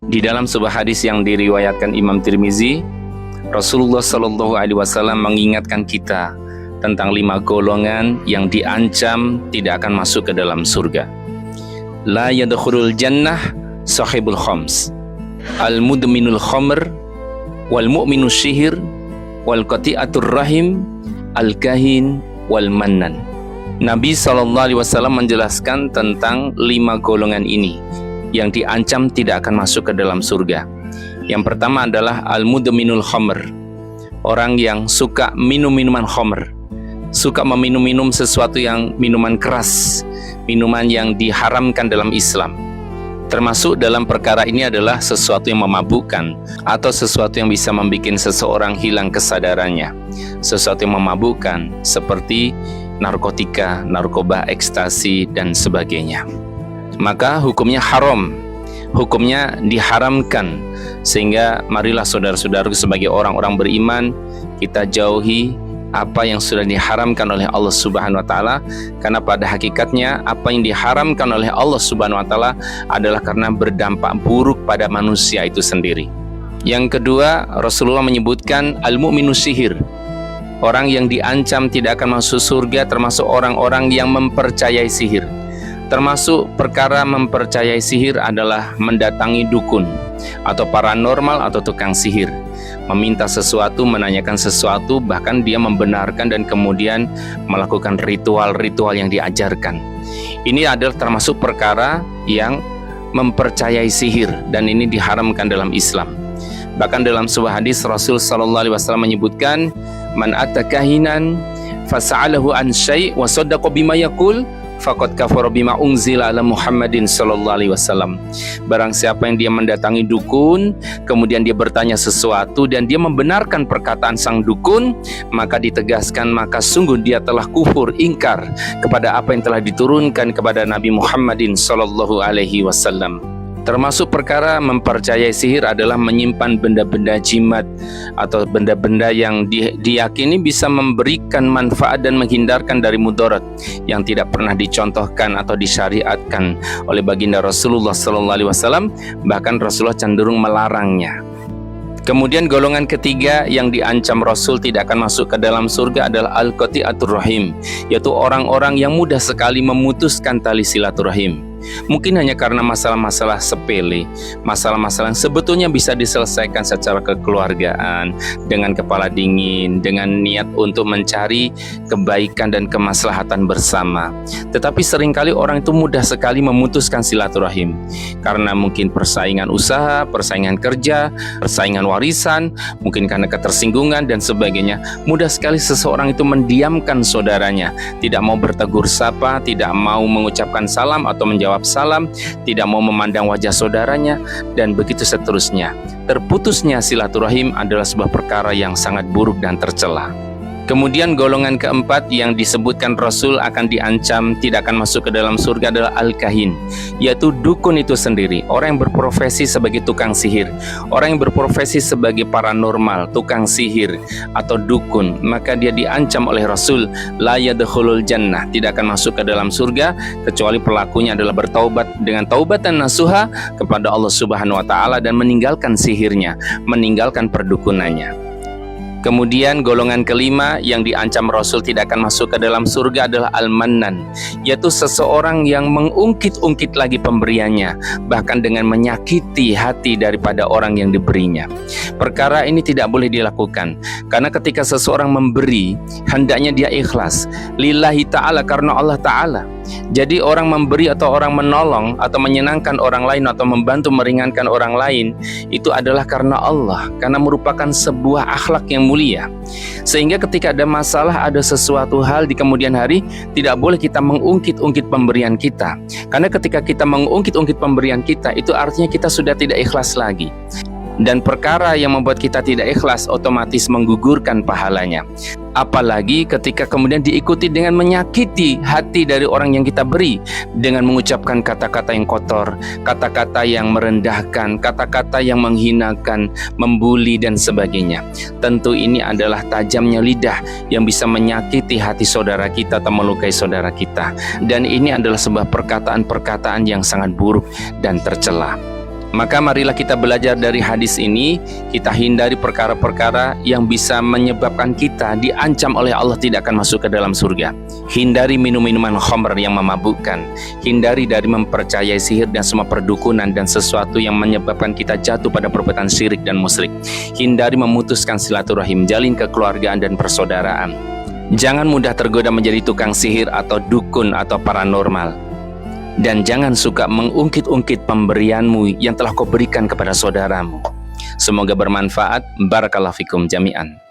Di dalam sebuah hadis yang diriwayatkan Imam Tirmizi, Rasulullah Shallallahu Alaihi Wasallam mengingatkan kita tentang 5 golongan yang diancam tidak akan masuk ke dalam surga. La yadkhulul jannah sahibul khams, al-mudminul khamr, wal mu'minu syihir, wal qati'atur rahim, al-kahin, wal mannan. Nabi SAW menjelaskan tentang 5 golongan ini yang diancam tidak akan masuk ke dalam surga. Yang pertama adalah al-mudminul khamr, orang yang suka minum minuman khamr, suka meminum sesuatu yang minuman keras, minuman yang diharamkan dalam Islam. Termasuk dalam perkara ini adalah sesuatu yang memabukkan atau sesuatu yang bisa membuat seseorang hilang kesadarannya. Sesuatu yang memabukkan seperti narkotika, narkoba, ekstasi, dan sebagainya. Maka hukumnya haram, hukumnya diharamkan. Sehingga marilah saudara-saudaraku sebagai orang-orang beriman, kita jauhi apa yang sudah diharamkan oleh Allah Subhanahu wa Ta'ala, karena pada hakikatnya apa yang diharamkan oleh Allah Subhanahu wa Ta'ala adalah karena berdampak buruk pada manusia itu sendiri. Yang kedua, Rasulullah menyebutkan al-mu'minu sihir, orang yang diancam tidak akan masuk surga, termasuk orang-orang yang mempercayai sihir. Termasuk perkara mempercayai sihir adalah mendatangi dukun atau paranormal atau tukang sihir, meminta sesuatu, menanyakan sesuatu, bahkan dia membenarkan dan kemudian melakukan ritual-ritual yang diajarkan. Ini adalah termasuk perkara yang mempercayai sihir, dan ini diharamkan dalam Islam. Bahkan dalam sebuah hadis Rasul sallallahu alaihi wasallam menyebutkan, man atakahinan fasa'alahu an syai' wa saddaqa bima yaqul faqad kafara bima unzila ala Muhammadin sallallahu alaihi wasallam. Barang siapa yang dia mendatangi dukun, kemudian dia bertanya sesuatu dan dia membenarkan perkataan sang dukun, maka ditegaskan, maka sungguh dia telah kufur, ingkar kepada apa yang telah diturunkan kepada Nabi Muhammadin sallallahu alaihi wasallam. Termasuk perkara mempercayai sihir adalah menyimpan benda-benda jimat atau benda-benda yang diyakini bisa memberikan manfaat dan menghindarkan dari mudarat yang tidak pernah dicontohkan atau disyariatkan oleh baginda Rasulullah SAW. Bahkan Rasulullah cenderung melarangnya. Kemudian golongan ketiga yang diancam Rasul tidak akan masuk ke dalam surga adalah al-qati'atur rahim, yaitu orang-orang yang mudah sekali memutuskan tali silaturahim. Mungkin hanya karena masalah-masalah sepele, masalah-masalah yang sebetulnya bisa diselesaikan secara kekeluargaan, dengan kepala dingin, dengan niat untuk mencari kebaikan dan kemaslahatan bersama. Tetapi seringkali orang itu mudah sekali memutuskan silaturahim karena mungkin persaingan usaha, persaingan kerja, persaingan warisan, mungkin karena ketersinggungan dan sebagainya. Mudah sekali seseorang itu mendiamkan saudaranya, tidak mau bertegur sapa, tidak mau mengucapkan salam atau menjawab salam, tidak mau memandang wajah saudaranya, dan begitu seterusnya. Terputusnya silaturahim adalah sebuah perkara yang sangat buruk dan tercela. Kemudian golongan keempat yang disebutkan Rasul akan diancam tidak akan masuk ke dalam surga adalah al-kahin, yaitu dukun itu sendiri, orang yang berprofesi sebagai tukang sihir, orang yang berprofesi sebagai paranormal, tukang sihir atau dukun. Maka dia diancam oleh Rasul, la yadkhulul jannah, tidak akan masuk ke dalam surga kecuali pelakunya adalah bertaubat dengan taubatan nasuha kepada Allah Subhanahu wa Ta'ala dan meninggalkan sihirnya, meninggalkan perdukunannya. Kemudian golongan kelima yang diancam Rasul tidak akan masuk ke dalam surga adalah al-mannan, yaitu seseorang yang mengungkit-ungkit lagi pemberiannya, bahkan dengan menyakiti hati daripada orang yang diberinya. Perkara ini tidak boleh dilakukan, karena ketika seseorang memberi, hendaknya dia ikhlas lillahi ta'ala, karena Allah Ta'ala. Jadi orang memberi atau orang menolong atau menyenangkan orang lain atau membantu meringankan orang lain itu adalah karena Allah, karena merupakan sebuah akhlak yang mulia. Sehingga ketika ada masalah, ada sesuatu hal di kemudian hari, tidak boleh kita mengungkit-ungkit pemberian kita, karena ketika kita mengungkit-ungkit pemberian kita, itu artinya kita sudah tidak ikhlas lagi. Dan perkara yang membuat kita tidak ikhlas otomatis menggugurkan pahalanya. Apalagi ketika kemudian diikuti dengan menyakiti hati dari orang yang kita beri, dengan mengucapkan kata-kata yang kotor, kata-kata yang merendahkan, kata-kata yang menghinakan, membuli dan sebagainya. Tentu ini adalah tajamnya lidah yang bisa menyakiti hati saudara kita atau melukai saudara kita. Dan ini adalah sebuah perkataan-perkataan yang sangat buruk dan tercela. Maka marilah kita belajar dari hadis ini, kita hindari perkara-perkara yang bisa menyebabkan kita diancam oleh Allah tidak akan masuk ke dalam surga. Hindari minum-minuman khamr yang memabukkan, hindari dari mempercayai sihir dan semua perdukunan dan sesuatu yang menyebabkan kita jatuh pada perbuatan syirik dan musyrik. Hindari memutuskan silaturahim, jalin kekeluargaan dan persaudaraan. Jangan mudah tergoda menjadi tukang sihir atau dukun atau paranormal. Dan jangan suka mengungkit-ungkit pemberianmu yang telah kau berikan kepada saudaramu. Semoga bermanfaat. Barakallahu fikum jami'an.